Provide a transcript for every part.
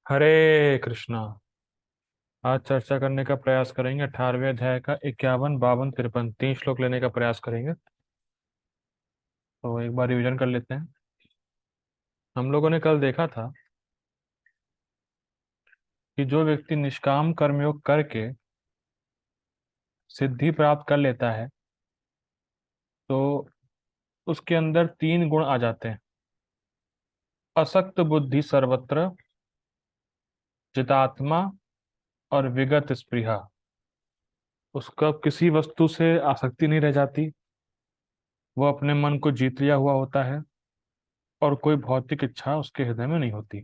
हरे कृष्णा। आज चर्चा करने का प्रयास करेंगे 18वें अध्याय का 51, 52, 53 तीन श्लोक लेने का प्रयास करेंगे। तो एक बार रिवीजन कर लेते हैं। हम लोगों ने कल देखा था कि जो व्यक्ति निष्काम कर्मयोग करके सिद्धि प्राप्त कर लेता है तो उसके अंदर तीन गुण आ जाते हैं। असक्त बुद्धि सर्वत्र, जितात्मा और विगत स्पृहा। उसका किसी वस्तु से आसक्ति नहीं रह जाती, वह अपने मन को जीत लिया हुआ होता है और कोई भौतिक इच्छा उसके हृदय में नहीं होती।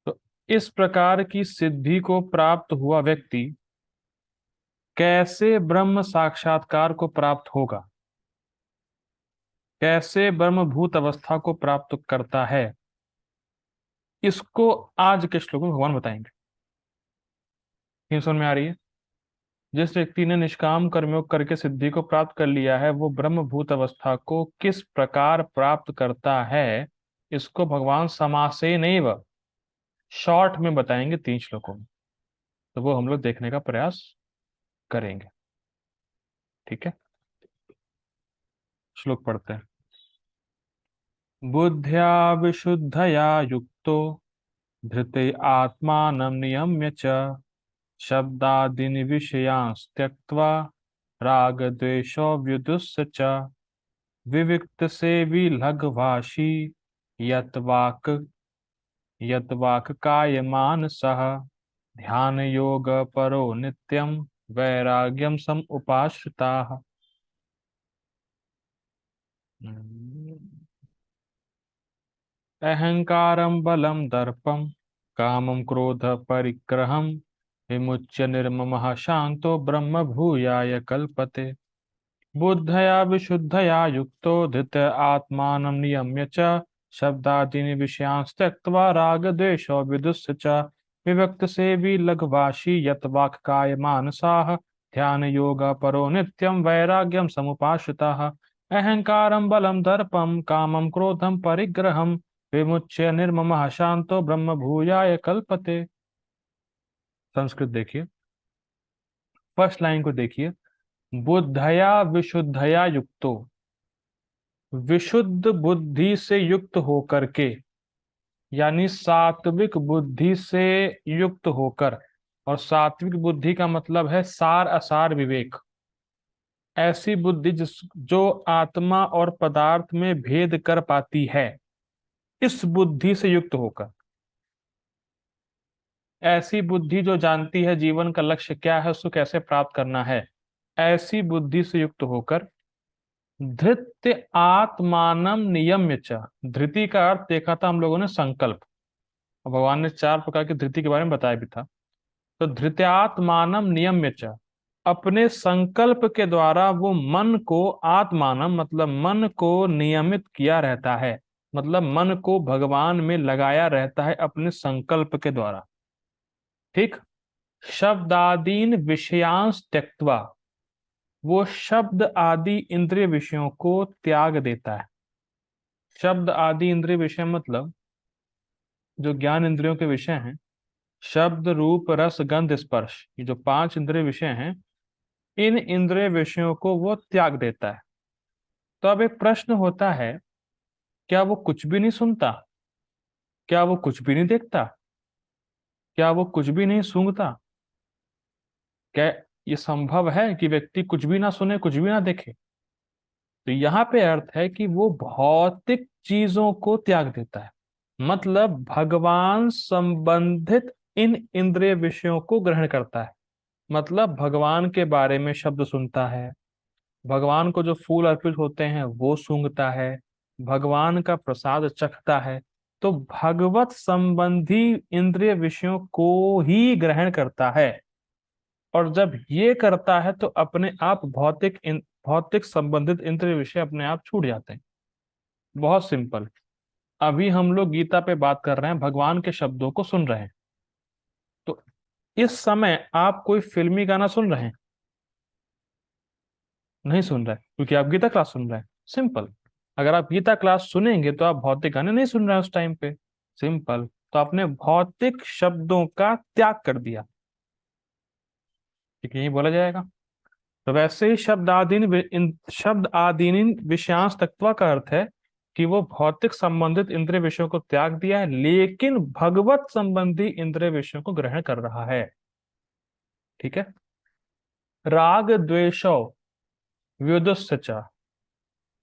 तो इस प्रकार की सिद्धि को प्राप्त हुआ व्यक्ति कैसे ब्रह्म साक्षात्कार को प्राप्त होगा, कैसे ब्रह्मभूत अवस्था को प्राप्त करता है, इसको आज के श्लोक में भगवान बताएंगे। समझ में आ रही है? जिस व्यक्ति ने निष्काम कर्मयोग करके सिद्धि को प्राप्त कर लिया है वो ब्रह्मभूत अवस्था को किस प्रकार प्राप्त करता है, इसको भगवान समासेनैव शॉर्ट में बताएंगे 3 श्लोकों में। तो वो हम लोग देखने का प्रयास करेंगे। ठीक है, श्लोक पढ़ते हैं। बुद्ध्या विशुद्धया युक्तो धृते आत्मानं नियम्य च शब्दादीन् विषयांस् त्यक्त्वा रागद्वेषौ व्युदुस्य च विविक्त सेवी लघ्वाशी यत वाक् कायमानसः ध्यान योग परो नित्यं वैराग्यम सम उपाश्रिताः। अहंकारं बलं दर्पं कामं क्रोध परिग्रहं विमुच्य निर्ममः शांतो ब्रह्म भूयाय कल्पते। बुद्धया विशुद्धया युक्तो धृत आत्मानं नियम्य च शब्दादीन् विषयांस् त्यक्त्वा रागद्वेषौ विदुस्य च विविक्त सेवी लघ्वाशी यत वाक् कायमानसाः ध्यान योग परो नित्यं वैराग्यम समुपाश्रिताः। अहंकारं बलं दर्पं कामं क्रोधं परिग्रहं विमुच्य निर्ममः शांतो ब्रह्म भूयाय कल्पते। संस्कृत देखिए, फर्स्ट लाइन को देखिए। बुद्धया विशुद्धया युक्तो, विशुद्ध बुद्धि से युक्त होकर के, यानी सात्विक बुद्धि से युक्त होकर। और सात्विक बुद्धि का मतलब है सार असार विवेक। ऐसी बुद्धि जो आत्मा और पदार्थ में भेद कर पाती है, इस बुद्धि से युक्त होकर। ऐसी बुद्धि जो जानती है जीवन का लक्ष्य क्या है, उसको कैसे प्राप्त करना है, ऐसी बुद्धि से युक्त होकर धृत्य आत्मानम नियम्य च। धृति का अर्थ देखा था हम लोगों ने संकल्प, और भगवान ने 4 प्रकार की धृति के बारे में बताया भी था। तो धृत्यात्मानम नियम्य च, अपने संकल्प के द्वारा वो मन को, आत्मानम मतलब मन को नियमित किया रहता है, मतलब मन को भगवान में लगाया रहता है अपने संकल्प के द्वारा। ठीक। शब्दादीन विषयांश त्यक्त्वा, वो शब्द आदि इंद्रिय विषयों को त्याग देता है। शब्द आदि इंद्रिय विषय मतलब जो ज्ञान इंद्रियों के विषय हैं, शब्द रूप रस गंध स्पर्श, ये जो 5 इंद्रिय विषय हैं, इन इंद्रिय विषयों को वो त्याग देता है। तो अब एक प्रश्न होता है, क्या वो कुछ भी नहीं सुनता? क्या वो कुछ भी नहीं देखता? क्या वो कुछ भी नहीं सूंघता? क्या ये संभव है कि व्यक्ति कुछ भी ना सुने, कुछ भी ना देखे? तो यहाँ पे अर्थ है कि वो भौतिक चीजों को त्याग देता है, मतलब भगवान संबंधित इन इंद्रिय विषयों को ग्रहण करता है। मतलब भगवान के बारे में शब्द सुनता है, भगवान को जो फूल अर्पित होते हैं वो सूंघता है, भगवान का प्रसाद चखता है। तो भगवत संबंधी इंद्रिय विषयों को ही ग्रहण करता है। और जब ये करता है तो अपने आप भौतिक संबंधित इंद्रिय विषय अपने आप छूट जाते हैं। बहुत सिंपल। अभी हम लोग गीता पे बात कर रहे हैं, भगवान के शब्दों को सुन रहे हैं। तो इस समय आप कोई फिल्मी गाना सुन रहे हैं? नहीं सुन रहे, क्योंकि आप गीता क्लास सुन रहे हैं। सिंपल। अगर आप गीता क्लास सुनेंगे तो आप भौतिक गाने नहीं सुन रहे हैं उस टाइम पे। सिंपल। तो आपने भौतिक शब्दों का त्याग कर दिया। ठीक है, यही बोला जाएगा। तो वैसे ही शब्द आदीन विषयांश तत्व का अर्थ है कि वो भौतिक संबंधित इंद्रिय विषयों को त्याग दिया है, लेकिन भगवत संबंधी इंद्रिय विषयों को ग्रहण कर रहा है। ठीक है। राग द्वेषौ व्युदस्य,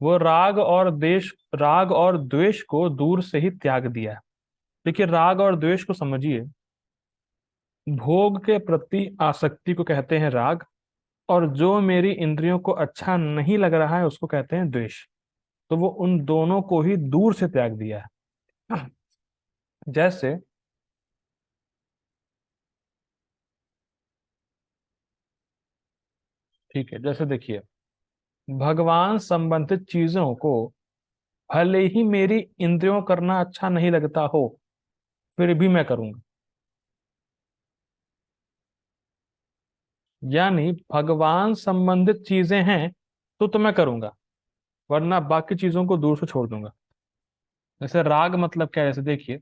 वो राग और द्वेष को दूर से ही त्याग दिया है। देखिए, राग और द्वेष को समझिए। भोग के प्रति आसक्ति को कहते हैं राग, और जो मेरी इंद्रियों को अच्छा नहीं लग रहा है उसको कहते हैं द्वेष। तो वो उन दोनों को ही दूर से त्याग दिया है। जैसे ठीक है, जैसे देखिए, भगवान संबंधित चीजों को भले ही मेरी इंद्रियों करना अच्छा नहीं लगता हो, फिर भी मैं करूंगा। यानी भगवान संबंधित चीजें हैं तो मैं करूंगा, वरना बाकी चीजों को दूर से छोड़ दूंगा। जैसे राग मतलब क्या है, जैसे देखिए,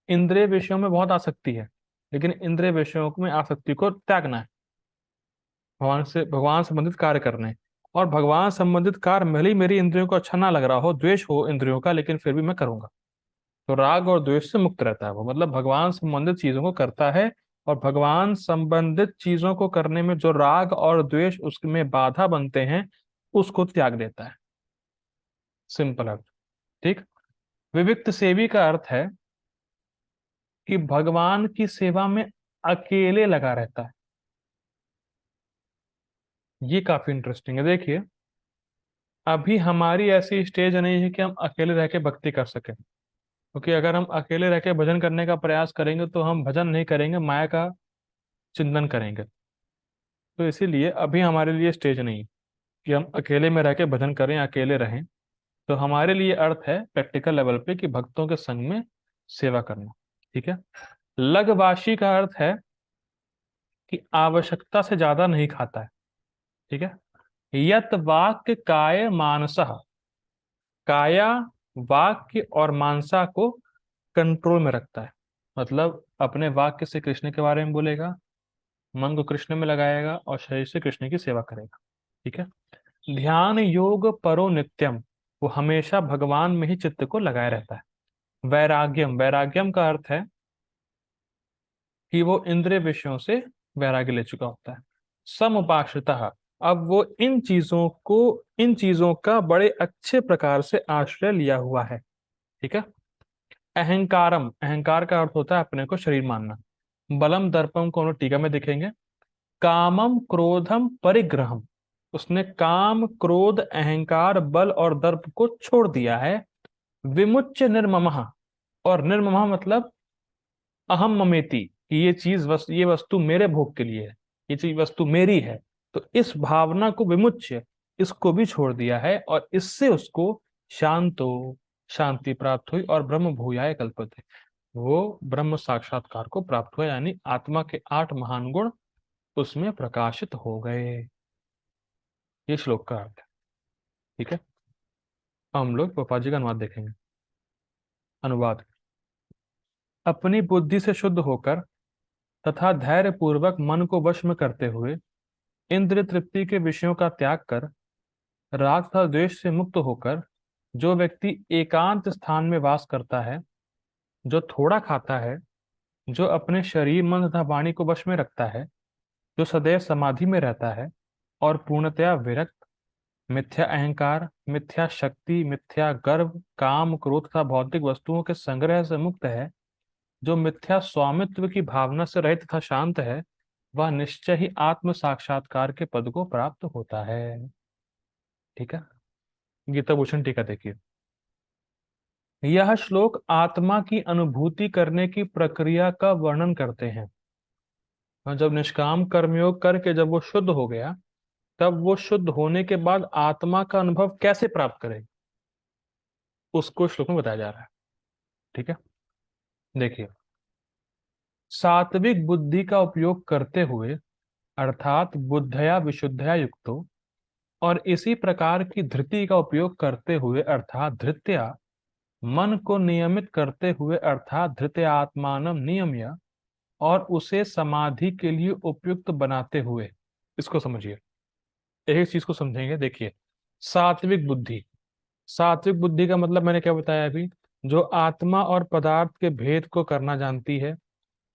इंद्रिय विषयों में बहुत आसक्ति है, लेकिन इंद्रिय विषयों में आसक्ति को त्यागना है, भगवान संबंधित कार्य करने हैं। और भगवान संबंधित कार्य भले ही मेरी इंद्रियों को अच्छा ना लग रहा हो, द्वेष हो इंद्रियों का, लेकिन फिर भी मैं करूंगा। तो राग और द्वेष से मुक्त रहता है वो, मतलब भगवान संबंधित चीजों को करता है। और भगवान संबंधित चीजों को करने में जो राग और द्वेष उसमें बाधा बनते हैं, उसको त्याग देता है। सिंपल अर्थ। ठीक। विविक्त सेवी का अर्थ है कि भगवान की सेवा में अकेले लगा रहता है। ये काफी इंटरेस्टिंग है। देखिए, अभी हमारी ऐसी स्टेज नहीं है कि हम अकेले रह के भक्ति कर सकें, क्योंकि अगर हम अकेले रह के भजन करने का प्रयास करेंगे तो हम भजन नहीं करेंगे, माया का चिंतन करेंगे। तो इसीलिए अभी हमारे लिए स्टेज नहीं है कि हम अकेले में रह के भजन करें, अकेले रहें। तो हमारे लिए अर्थ है प्रैक्टिकल लेवल पे कि भक्तों के संग में सेवा करना। ठीक है। लगवाशी का अर्थ है कि आवश्यकता से ज्यादा नहीं खाता है। ठीक है। यत वाक्य काय मानसः, काया वाक्य और मानसा को कंट्रोल में रखता है। मतलब अपने वाक्य से कृष्ण के बारे में बोलेगा, मन को कृष्ण में लगाएगा और शरीर से कृष्ण की सेवा करेगा। ठीक है। ध्यान योग परो नित्यम, वो हमेशा भगवान में ही चित्त को लगाए रहता है। वैराग्यम, वैराग्यम का अर्थ है कि वो इंद्रिय विषयों से वैराग्य ले चुका होता है। समुपाश्रितः, अब वो इन चीजों का बड़े अच्छे प्रकार से आश्रय लिया हुआ है। ठीक है। अहंकारम, अहंकार का अर्थ होता है अपने को शरीर मानना। बलम दर्पम को हम लोग टीका में देखेंगे। कामम क्रोधम परिग्रहम, उसने काम क्रोध अहंकार बल और दर्प को छोड़ दिया है। विमुच्य निर्ममः, और निर्ममः मतलब अहम ममेति, कि ये वस्तु मेरे भोग के लिए है, ये चीज वस्तु मेरी है। तो इस भावना को विमुच्य, इसको भी छोड़ दिया है, और इससे उसको शांतो, शांति प्राप्त हुई, और ब्रह्म भूयाय कल्पते, वो ब्रह्म साक्षात्कार को प्राप्त हुआ, यानी आत्मा के 8 महान गुण उसमें प्रकाशित हो गए। ये श्लोक का अर्थ है। ठीक है। अब हम लोग पपा जी का अनुवाद देखेंगे। अनुवाद। अपनी बुद्धि से शुद्ध होकर तथा धैर्य पूर्वक मन को वश में करते हुए इंद्रिय तृप्ति के विषयों का त्याग कर राग तथा द्वेष से मुक्त होकर जो व्यक्ति एकांत स्थान में वास करता है, जो थोड़ा खाता है, जो अपने शरीर मन तथा वाणी को वश में रखता है, जो सदैव समाधि में रहता है और पूर्णतया विरक्त, मिथ्या अहंकार, मिथ्या शक्ति, मिथ्या गर्व, काम क्रोध तथा भौतिक वस्तुओं के संग्रह से मुक्त है, जो मिथ्या स्वामित्व की भावना से रहित तथा शांत है, वह निश्चय ही आत्म साक्षात्कार के पद को प्राप्त होता है। ठीक है। गीता भूषण टीका देखिए। यह श्लोक आत्मा की अनुभूति करने की प्रक्रिया का वर्णन करते हैं। और जब निष्काम कर्मयोग करके जब वो शुद्ध हो गया, तब वो शुद्ध होने के बाद आत्मा का अनुभव कैसे प्राप्त करे, उसको श्लोक में बताया जा रहा है। ठीक है। देखिए, सात्विक बुद्धि का उपयोग करते हुए, अर्थात बुद्धया विशुद्धया युक्तो, और इसी प्रकार की धृति का उपयोग करते हुए, अर्थात धृत्या, मन को नियमित करते हुए अर्थात धृत्य आत्मानम नियम्य, और उसे समाधि के लिए उपयुक्त बनाते हुए। इसको समझिए, एक एक चीज को समझेंगे। देखिए, सात्विक बुद्धि। सात्विक बुद्धि का मतलब मैंने क्या बताया अभी? जो आत्मा और पदार्थ के भेद को करना जानती है,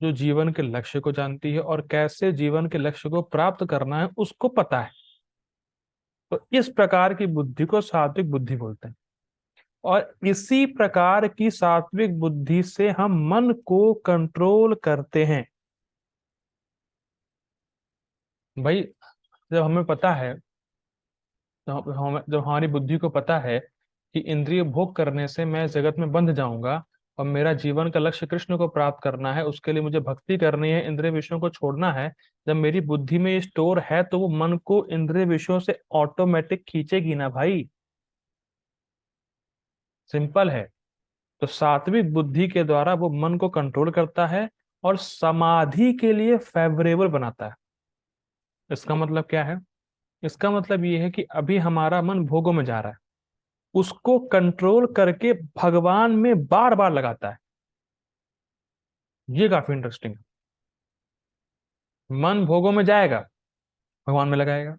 जो जीवन के लक्ष्य को जानती है, और कैसे जीवन के लक्ष्य को प्राप्त करना है उसको पता है। तो इस प्रकार की बुद्धि को सात्विक बुद्धि बोलते हैं। और इसी प्रकार की सात्विक बुद्धि से हम मन को कंट्रोल करते हैं। भाई, जब हमें पता है, जब हमारी बुद्धि को पता है कि इंद्रिय भोग करने से मैं जगत में बंध जाऊंगा, और मेरा जीवन का लक्ष्य कृष्ण को प्राप्त करना है, उसके लिए मुझे भक्ति करनी है, इंद्रिय विषयों को छोड़ना है। जब मेरी बुद्धि में ये स्टोर है, तो वो मन को इंद्रिय विषयों से ऑटोमेटिक खींचेगी ना भाई। सिंपल है। तो सात्विक बुद्धि के द्वारा वो मन को कंट्रोल करता है और समाधि के लिए फेवरेबल बनाता है। इसका मतलब क्या है? इसका मतलब ये है कि अभी हमारा मन भोगों में जा रहा है, उसको कंट्रोल करके भगवान में बार बार लगाता है। ये काफी इंटरेस्टिंग है। मन भोगों में जाएगा, भगवान में लगाएगा,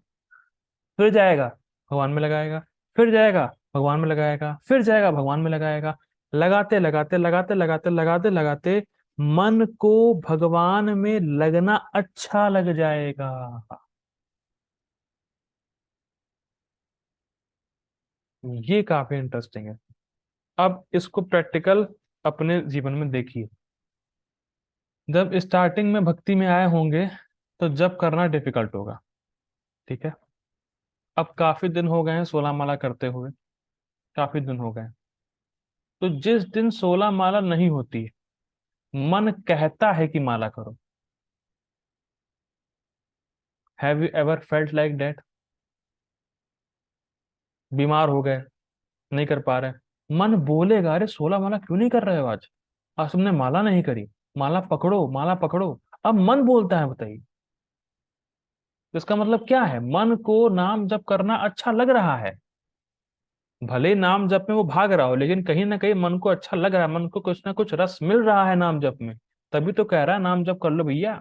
फिर जाएगा, भगवान में लगाएगा, फिर जाएगा, भगवान में लगाएगा, फिर जाएगा, भगवान में लगाएगा। लगाते लगाते लगाते लगाते लगाते लगाते मन को भगवान में लगना अच्छा लग जाएगा। ये काफी इंटरेस्टिंग है। अब इसको प्रैक्टिकल अपने जीवन में देखिए। जब स्टार्टिंग में भक्ति में आए होंगे, तो जब करना डिफिकल्ट होगा। ठीक है। अब काफी दिन हो गए हैं 16 माला करते हुए, काफी दिन हो गए। तो जिस दिन 16 माला नहीं होती, मन कहता है कि माला करो। Have you ever felt like that? बीमार हो गए, नहीं कर पा रहे, मन बोलेगा अरे 16 माला क्यों नहीं कर रहे हो आज? आज तुमने माला नहीं करी, माला पकड़ो, माला पकड़ो। अब मन बोलता है, बताइए। तो इसका मतलब क्या है? मन को नाम जप करना अच्छा लग रहा है। भले ही नाम जप में वो भाग रहा हो, लेकिन कहीं ना कहीं मन को अच्छा लग रहा है, मन को कुछ ना कुछ रस मिल रहा है नाम जप में। तभी तो कह रहा है नाम जप कर लो भैया,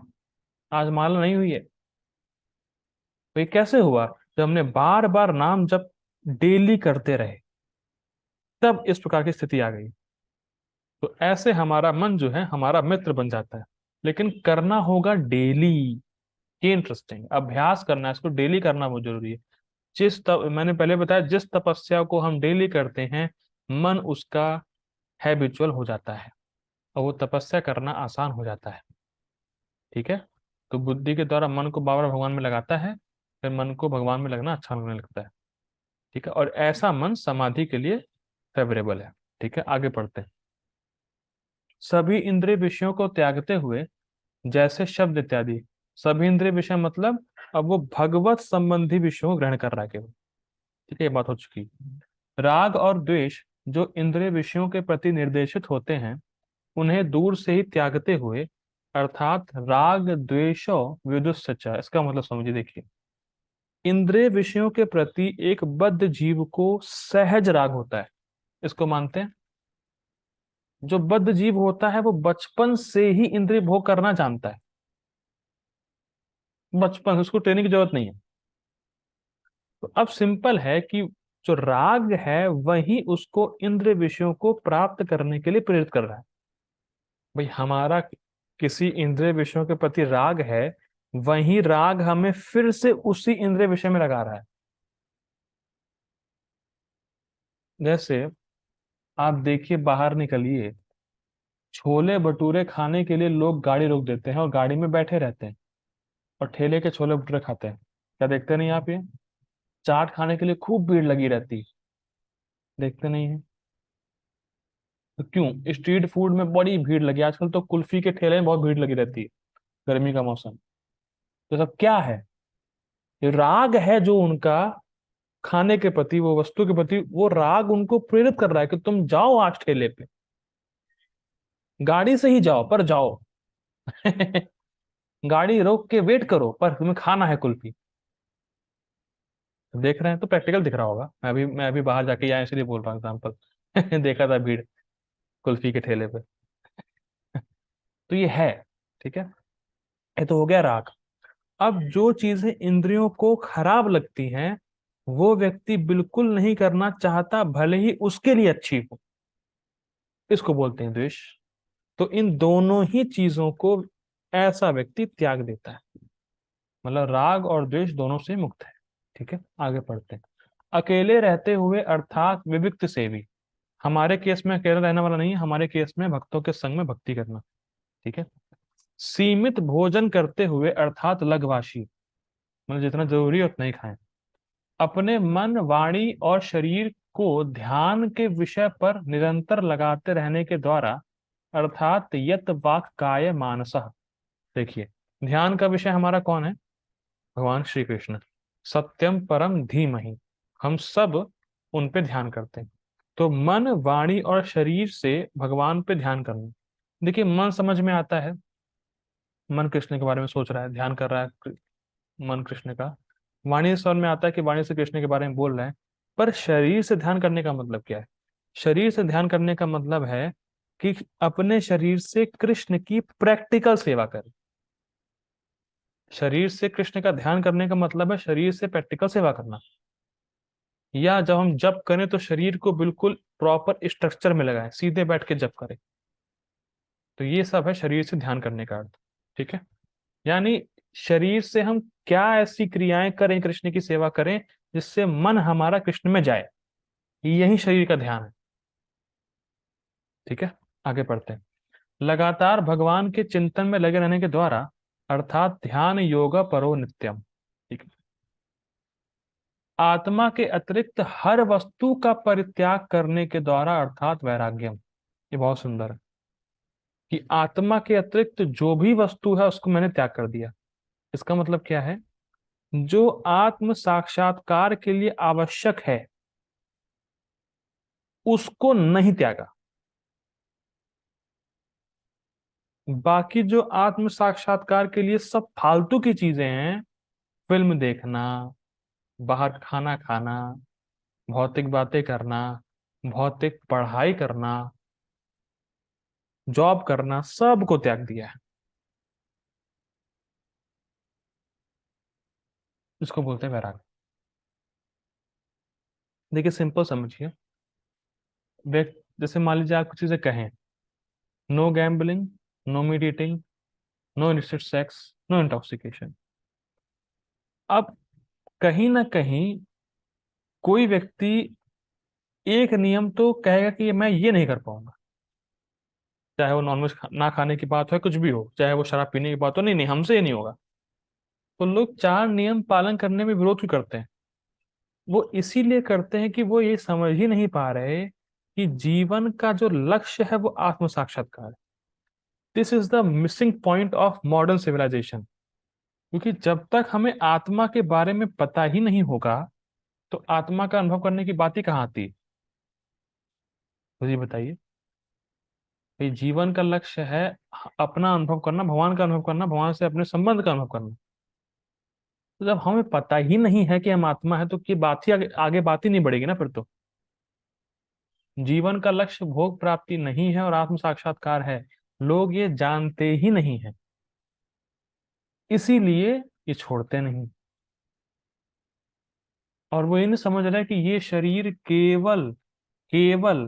आज माला नहीं हुई है। तो ये कैसे हुआ? जब हमने बार बार नाम जप डेली करते रहे, तब इस प्रकार की स्थिति आ गई। तो ऐसे हमारा मन जो है हमारा मित्र बन जाता है। लेकिन करना होगा डेली। ये इंटरेस्टिंग, अभ्यास करना है, इसको डेली करना बहुत जरूरी है। मैंने पहले बताया, जिस तपस्या को हम डेली करते हैं, मन उसका हैबिचुअल हो जाता है, और वो तपस्या करना आसान हो जाता है। ठीक है। तो बुद्धि के द्वारा मन को बाबा भगवान में लगाता है, फिर मन को भगवान में लगना अच्छा लगने लगता है। ठीक है। और ऐसा मन समाधि के लिए फेवरेबल है। ठीक है, आगे पढ़ते हैं। सभी इंद्रिय विषयों को त्यागते हुए, जैसे शब्द इत्यादि। सभी इंद्रिय विषय मतलब अब वो भगवत संबंधी विषयों को ग्रहण कर रहा है केवल। ठीक है, ये बात हो चुकी। राग और द्वेष जो इंद्रिय विषयों के प्रति निर्देशित होते हैं, उन्हें दूर से ही त्यागते हुए, अर्थात राग द्वेषो विदुस्सच। इसका मतलब समझिए, देखिए। इंद्रिय विषयों के प्रति एक बद्ध जीव को सहज राग होता है, इसको मानते हैं। जो बद्ध जीव होता है वो बचपन से ही इंद्रिय भोग करना जानता है। बचपन से, उसको ट्रेनिंग की जरूरत नहीं है। तो अब सिंपल है कि जो राग है वही उसको इंद्रिय विषयों को प्राप्त करने के लिए प्रेरित कर रहा है। भाई, हमारा किसी इंद्रिय विषयों के प्रति राग है, वही राग हमें फिर से उसी इंद्रिय विषय में लगा रहा है। जैसे आप देखिए, बाहर निकलिए, छोले भटूरे खाने के लिए लोग गाड़ी रोक देते हैं और गाड़ी में बैठे रहते हैं, और ठेले के छोले भटूरे खाते हैं। क्या देखते नहीं आप? ये चाट खाने के लिए खूब भीड़ लगी रहती है, देखते नहीं है? तो क्यों? स्ट्रीट फूड में बड़ी भीड़ लगी, आजकल तो कुल्फी के ठेले में बहुत भीड़ लगी रहती है, गर्मी का मौसम। तो सब क्या है? ये राग है जो उनका खाने के प्रति, वो वस्तु के प्रति, वो राग उनको प्रेरित कर रहा है कि तुम जाओ आज ठेले पे, गाड़ी से ही जाओ पर जाओ। गाड़ी रोक के वेट करो, पर तुम्हें खाना है कुल्फी। देख रहे हैं? तो प्रैक्टिकल दिख रहा होगा। मैं अभी बाहर जाके यहाँ इसलिए बोल रहा हूँ एग्जाम्पल। देखा था भीड़ कुल्फी के ठेले पे। तो ये है, ठीक है। ये तो हो गया राग। अब जो चीजें इंद्रियों को खराब लगती हैं वो व्यक्ति बिल्कुल नहीं करना चाहता, भले ही उसके लिए अच्छी हो, इसको बोलते हैं द्वेष। तो इन दोनों ही चीजों को ऐसा व्यक्ति त्याग देता है, मतलब राग और द्वेष दोनों से मुक्त है। ठीक है, आगे पढ़ते हैं। अकेले रहते हुए अर्थात विविक्त सेवी, हमारे केस में अकेले रहने वाला नहीं है, हमारे केस में भक्तों के संग में भक्ति करना। ठीक है। सीमित भोजन करते हुए अर्थात लघवाशी, मतलब जितना जरूरी है उतना ही खाएं। अपने मन वाणी और शरीर को ध्यान के विषय पर निरंतर लगाते रहने के द्वारा अर्थात यत वाक काय मानसः। देखिए, ध्यान का विषय हमारा कौन है? भगवान श्री कृष्ण। सत्यम परम धीमहि, हम सब उन पे ध्यान करते हैं। तो मन वाणी और शरीर से भगवान पे ध्यान करना। देखिए, मन समझ में आता है, मन कृष्ण के बारे में सोच रहा है, ध्यान कर रहा है मन कृष्ण का। वाणी से समझ में आता है कि वाणी से कृष्ण के बारे में बोल रहे हैं। पर शरीर से ध्यान करने का मतलब क्या है? शरीर से ध्यान करने का मतलब है कि अपने शरीर से कृष्ण की प्रैक्टिकल सेवा करें। शरीर से कृष्ण का ध्यान करने का मतलब है शरीर से प्रैक्टिकल सेवा करना। या जब हम जप करें तो शरीर को बिल्कुल प्रॉपर स्ट्रक्चर में लगाएं, सीधे बैठ के जप करें। तो ये सब है शरीर से ध्यान करने का अर्थ। ठीक है। यानी शरीर से हम क्या ऐसी क्रियाएं करें, कृष्ण की सेवा करें जिससे मन हमारा कृष्ण में जाए, यही शरीर का ध्यान है। ठीक है, आगे पढ़ते हैं। लगातार भगवान के चिंतन में लगे रहने के द्वारा अर्थात ध्यान योग परो नित्यम। ठीक है। आत्मा के अतिरिक्त हर वस्तु का परित्याग करने के द्वारा अर्थात वैराग्यम। ये बहुत सुंदर है कि आत्मा के अतिरिक्त जो भी वस्तु है उसको मैंने त्याग कर दिया। इसका मतलब क्या है? जो आत्म साक्षात्कार के लिए आवश्यक है उसको नहीं त्यागा। बाकी जो आत्म साक्षात्कार के लिए सब फालतू की चीजें हैं, फिल्म देखना, बाहर खाना खाना, भौतिक बातें करना, भौतिक पढ़ाई करना, जॉब करना, सबको त्याग दिया है। इसको बोलते हैं वैराग्य। देखिए, सिंपल समझिए। जैसे मान लीजिए आप कुछ चीजें कहें, no gambling, no meat eating, no illicit sex, no intoxication. अब कहीं ना कहीं कोई व्यक्ति एक नियम तो कहेगा कि मैं ये नहीं कर पाऊंगा, चाहे वो नॉनवेज ना खाने की बात हो, कुछ भी हो, चाहे वो शराब पीने की बात हो, नहीं नहीं हमसे ये नहीं होगा। तो लोग चार नियम पालन करने में विरोध क्यों करते हैं? वो इसीलिए करते हैं कि वो ये समझ ही नहीं पा रहे कि जीवन का जो लक्ष्य है वो आत्म साक्षात्कार है। This is the missing point of modern civilisation. क्योंकि जब तक हमें आत्मा के बारे में पता ही नहीं होगा तो आत्मा का अनुभव करने की बात ही कहाँ आती है? तो ये बताइए। ये जीवन का लक्ष्य है अपना अनुभव करना, भगवान का अनुभव करना, भगवान से अपने संबंध का अनुभव करना। तो जब हमें पता ही नहीं है कि हम आत्मा है तो की बात ही आगे बात ही नहीं बढ़ेगी ना फिर तो। जीवन का लक्ष्य भोग प्राप्ति नहीं है और आत्म साक्षात्कार है, लोग ये जानते ही नहीं है, इसीलिए ये छोड़ते नहीं। और वो ये नहीं समझ रहे कि ये शरीर केवल केवल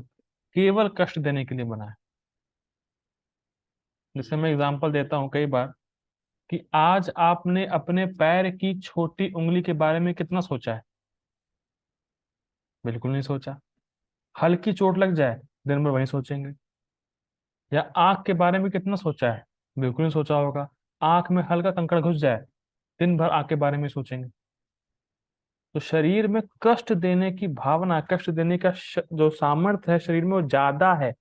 केवल कष्ट देने के लिए बना है। जैसे मैं एग्जांपल देता हूँ कई बार कि आज आपने अपने पैर की छोटी उंगली के बारे में कितना सोचा है? बिल्कुल नहीं सोचा। हल्की चोट लग जाए, दिन भर वही सोचेंगे। या आंख के बारे में कितना सोचा है? बिल्कुल नहीं सोचा होगा। आंख में हल्का कंकड़ घुस जाए, दिन भर आंख के बारे में सोचेंगे। तो शरीर में कष्ट देने की भावना, कष्ट देने का जो सामर्थ्य है शरीर में वो ज्यादा है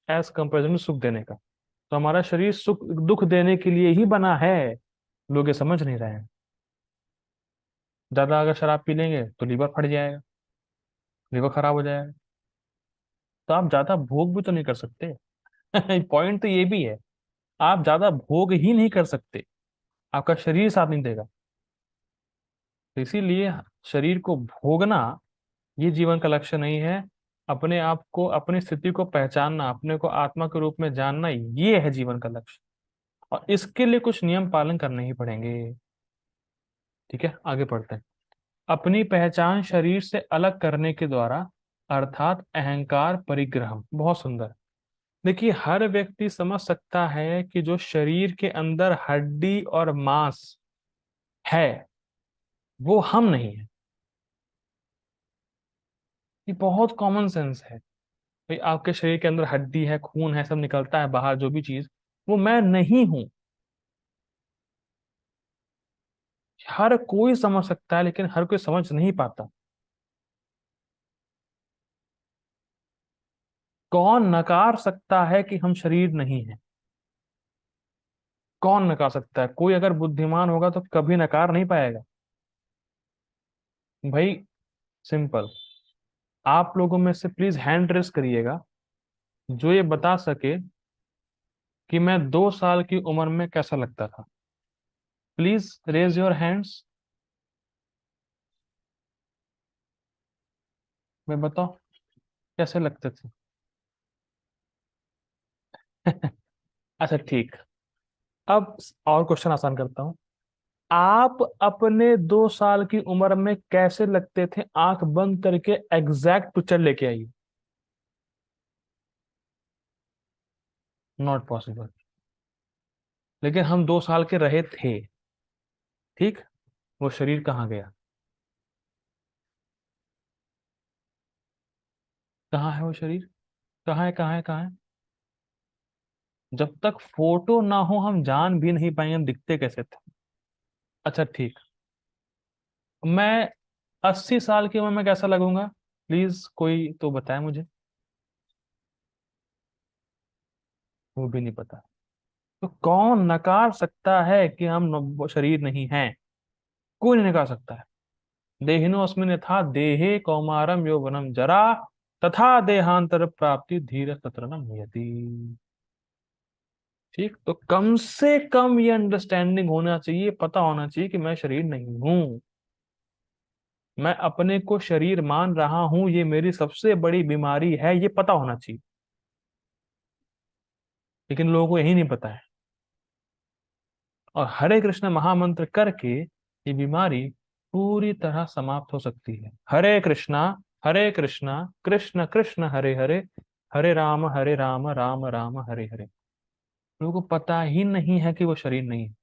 एज कंपेरिजन सुख देने का। तो हमारा शरीर सुख दुख देने के लिए ही बना है, लोग ये समझ नहीं रहे हैं। ज्यादा अगर शराब पी लेंगे तो लीवर फट जाएगा, लीवर खराब हो जाएगा। तो आप ज्यादा भोग भी तो नहीं कर सकते। पॉइंट तो ये भी है, आप ज्यादा भोग ही नहीं कर सकते, आपका शरीर साथ नहीं देगा। तो इसीलिए शरीर को भोगना ये जीवन का लक्ष्य नहीं है। अपने आप को, अपनी स्थिति को पहचानना, अपने को आत्मा के रूप में जानना, ये है जीवन का लक्ष्य। और इसके लिए कुछ नियम पालन करने ही पड़ेंगे। ठीक है, आगे पढ़ते हैं। अपनी पहचान शरीर से अलग करने के द्वारा, अर्थात अहंकार परिग्रह। बहुत सुंदर। देखिए, हर व्यक्ति समझ सकता है कि जो शरीर के अंदर हड्डी और मांस है, वो हम नहीं है। ये बहुत कॉमन सेंस है। भाई, आपके शरीर के अंदर हड्डी है, खून है, सब निकलता है बाहर, जो भी चीज, वो मैं नहीं हूं। हर कोई समझ सकता है, लेकिन हर कोई समझ नहीं पाता। कौन नकार सकता है कि हम शरीर नहीं है? कौन नकार सकता है? कोई अगर बुद्धिमान होगा तो कभी नकार नहीं पाएगा। भाई, सिंपल। आप लोगों में से प्लीज हैंड रेस करिएगा जो ये बता सके कि मैं 2 साल की उम्र में कैसा लगता था। Please raise your hands. मैं बताओ, कैसे लगते थे? अच्छा, ठीक। अब और क्वेश्चन आसान करता हूं। आप अपने 2 साल की उम्र में कैसे लगते थे? आंख बंद करके एग्जैक्ट पिक्चर लेके आइए। Not possible. लेकिन हम 2 साल के रहे थे। ठीक। वो शरीर कहाँ गया? कहाँ है वो शरीर? कहाँ है, कहाँ है, कहाँ है? जब तक फोटो ना हो हम जान भी नहीं पाएंगे हम दिखते कैसे थे। अच्छा, ठीक। मैं 80 साल की उम्र में कैसा लगूंगा? प्लीज कोई तो बताए मुझे। वो भी नहीं पता। तो कौन नकार सकता है कि हम वो शरीर नहीं हैं? कोई नहीं नकार सकता है। देहिनोऽस्मिन् यथा देहे कौमारम यौवनम जरा, तथा देहांतर प्राप्ति धीरे तत्र न मुह्यति। ठीक, तो कम से कम ये अंडरस्टैंडिंग होना चाहिए, पता होना चाहिए कि मैं शरीर नहीं हूं। मैं अपने को शरीर मान रहा हूं, ये मेरी सबसे बड़ी बीमारी है, ये पता होना चाहिए। लेकिन लोगों को यही नहीं पता है। और हरे कृष्ण महामंत्र करके ये बीमारी पूरी तरह समाप्त हो सकती है। हरे कृष्णा, हरे कृष्णा, कृष्ण कृष्ण हरे हरे, हरे राम राम राम हरे हरे। लोगों को पता ही नहीं है कि वो शरीर नहीं है।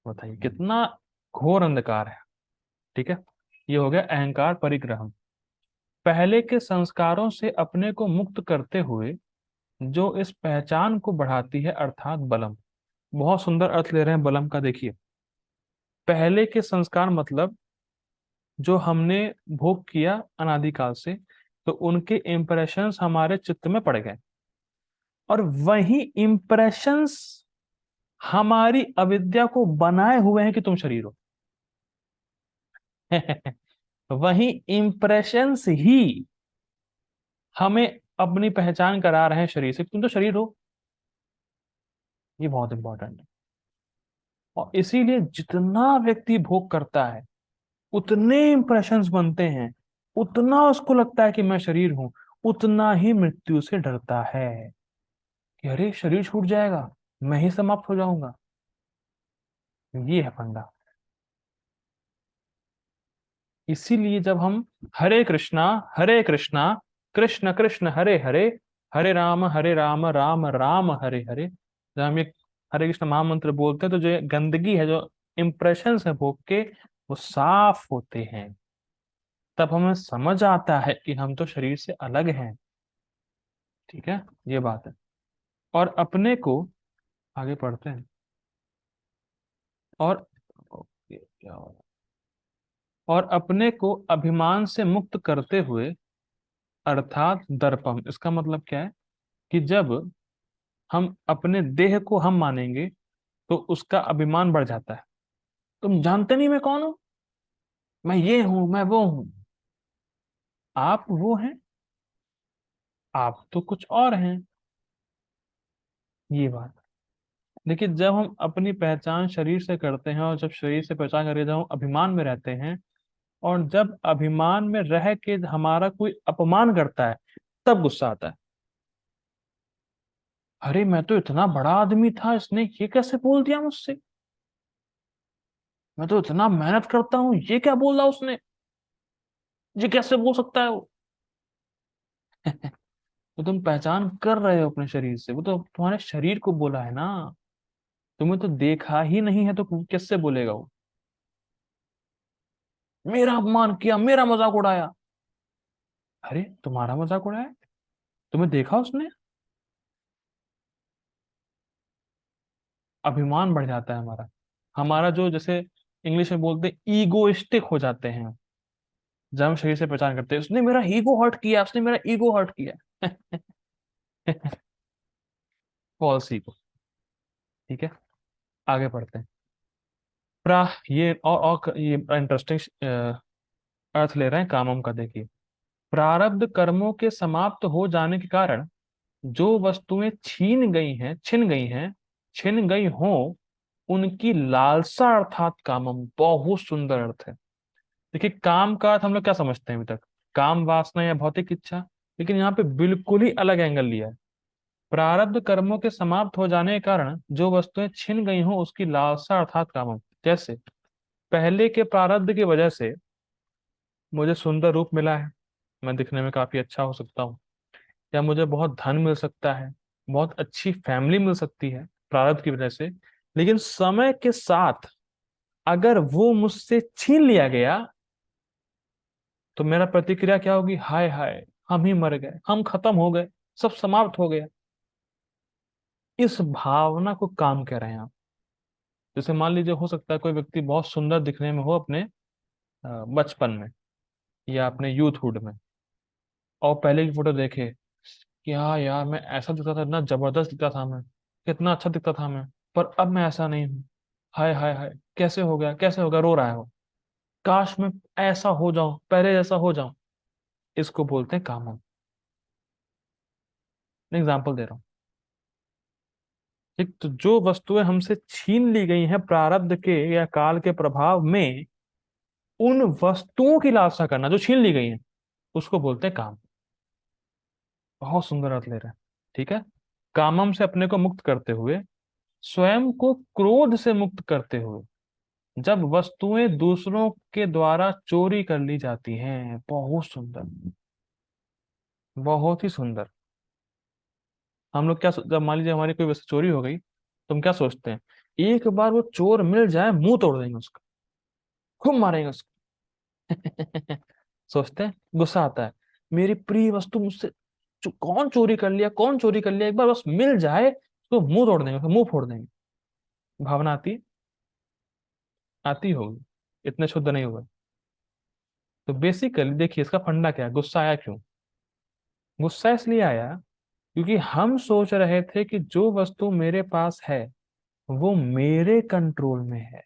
बताइए कितना घोर अंधकार है। ठीक है, ये हो गया अहंकार परिग्रह। पहले के संस्कारों से अपने को मुक्त करते हुए जो इस पहचान को बढ़ाती है, अर्थात बलम। बहुत सुंदर अर्थ ले रहे हैं बलम का, देखिए। पहले के संस्कार मतलब जो हमने भोग किया अनादिकाल से, तो उनके इम्प्रेशंस हमारे चित्त में पड़ गए। और वही इम्प्रेशंस हमारी अविद्या को बनाए हुए हैं कि तुम शरीर हो। वही इम्प्रेशंस ही हमें अपनी पहचान करा रहे हैं शरीर से, तुम तो शरीर हो। ये बहुत इंपॉर्टेंट है। और इसीलिए जितना व्यक्ति भोग करता है, उतने इंप्रेशंस बनते हैं, उतना उसको लगता है कि मैं शरीर हूं, उतना ही मृत्यु से डरता है कि अरे शरीर छूट जाएगा, मैं ही समाप्त हो जाऊंगा। ये है फंडा। इसीलिए जब हम हरे कृष्णा, कृष्ण कृष्ण हरे हरे, हरे राम राम राम हरे हरे, जब हम ये हरे कृष्ण महामंत्र बोलते हैं, तो जो ये गंदगी है, जो इंप्रेशन है भोग के, वो साफ होते हैं। तब हमें समझ आता है कि हम तो शरीर से अलग हैं। ठीक है, ये बात है। और अपने को, आगे पढ़ते हैं। और ओके, क्या हो रहा है? और अपने को अभिमान से मुक्त करते हुए, अर्थात दर्पम। इसका मतलब क्या है? कि जब हम अपने देह को हम मानेंगे, तो उसका अभिमान बढ़ जाता है। तुम जानते नहीं मैं कौन हूं, मैं ये हूं, मैं वो हूं। आप वो हैं? आप तो कुछ और हैं। ये बात। लेकिन जब हम अपनी पहचान शरीर से करते हैं, और जब शरीर से पहचान करके जब हम अभिमान में रहते हैं, और जब अभिमान में रह के हमारा कोई अपमान करता है तब गुस्सा आता है। अरे मैं तो इतना बड़ा आदमी था, इसने ये कैसे बोल दिया मुझसे, मैं तो इतना मेहनत करता हूँ, ये क्या बोला उसने, ये कैसे बोल सकता है वो। तो तुम पहचान कर रहे हो अपने शरीर से, वो तो तुम्हारे शरीर को बोला है ना, तुम्हें तो देखा ही नहीं है तो कैसे बोलेगा वो। मेरा अपमान किया, मेरा मजाक उड़ाया। अरे तुम्हारा मजाक उड़ाया, तुम्हें देखा उसने। अभिमान बढ़ जाता है हमारा, हमारा जो जैसे इंग्लिश में बोलते हैं ईगोइस्टिक हो जाते हैं, जब हम शरीर से पहचान करते हैं उसने मेरा ईगो हर्ट किया, उसने मेरा ईगो हर्ट किया। False ego. ठीक है, आगे पढ़ते हैं। ये और ये इंटरेस्टिंग अर्थ ले रहे हैं कामम का, देखिए। प्रारब्ध कर्मों के समाप्त हो जाने के कारण जो वस्तुएं छिन गई हो, उनकी लालसा अर्थात कामम। बहुत सुंदर अर्थ है। देखिए काम का अर्थ हम लोग क्या समझते हैं अभी तक, काम वासना या भौतिक इच्छा, लेकिन यहाँ पे बिल्कुल ही अलग एंगल लिया है। प्रारब्ध कर्मों के समाप्त हो जाने के कारण जो वस्तुएं छिन गई हो उसकी लालसा अर्थात कामम। जैसे पहले के प्रारब्ध की वजह से मुझे सुंदर रूप मिला है, मैं दिखने में काफी अच्छा हो सकता हूँ, या मुझे बहुत धन मिल सकता है, बहुत अच्छी फैमिली मिल सकती है प्रारब्ध की वजह से। लेकिन समय के साथ अगर वो मुझसे छीन लिया गया तो मेरा प्रतिक्रिया क्या होगी, हाय हाय, हम ही मर गए, हम खत्म हो गए, सब समाप्त हो गया। इस भावना को काम कह रहे हैं आप। जैसे मान लीजिए हो सकता है कोई व्यक्ति बहुत सुंदर दिखने में हो अपने बचपन में या अपने यूथहुड में, और पहले की फोटो देखे कि हाँ यार मैं ऐसा दिखता था, इतना जबरदस्त दिखता था मैं, कितना अच्छा दिखता था मैं, पर अब मैं ऐसा नहीं हूँ। हाय हाय हाय, कैसे हो गया, कैसे हो गया, रो रहा है वो। काश मैं ऐसा हो जाऊं, पहले जैसा हो जाऊं। इसको बोलते हैं कामम। एग्जाम्पल दे रहा हूँ। ठीक, तो जो वस्तुएं हमसे छीन ली गई हैं प्रारब्ध के या काल के प्रभाव में, उन वस्तुओं की लालसा करना जो छीन ली गई हैं, उसको बोलते हैं काम। बहुत सुंदर अर्थ ले रहे हैं। ठीक है, कामम से अपने को मुक्त करते हुए, स्वयं को क्रोध से मुक्त करते हुए, जब वस्तुएं दूसरों के द्वारा चोरी कर ली जाती हैं। बहुत सुंदर, बहुत ही सुंदर। हम लोग जब मान लीजिए हमारी कोई वस्तु चोरी हो गई तो हम क्या सोचते हैं, एक बार वो चोर मिल जाए मुंह तोड़ देंगे उसका, खूब मारेंगे उसको। सोचते हैं, गुस्सा आता है, मेरी प्रिय वस्तु मुझसे कौन चोरी कर लिया, कौन चोरी कर लिया, एक बार बस मिल जाए तो मुंह तोड़ देंगे, उसका मुंह फोड़ देंगे। भावना आती, आती होगी, इतने शुद्ध नहीं हुए। तो बेसिकली देखिए इसका फंडा क्या है, गुस्सा आया क्यों। गुस्सा इसलिए आया क्योंकि हम सोच रहे थे कि जो वस्तु मेरे पास है वो मेरे कंट्रोल में है,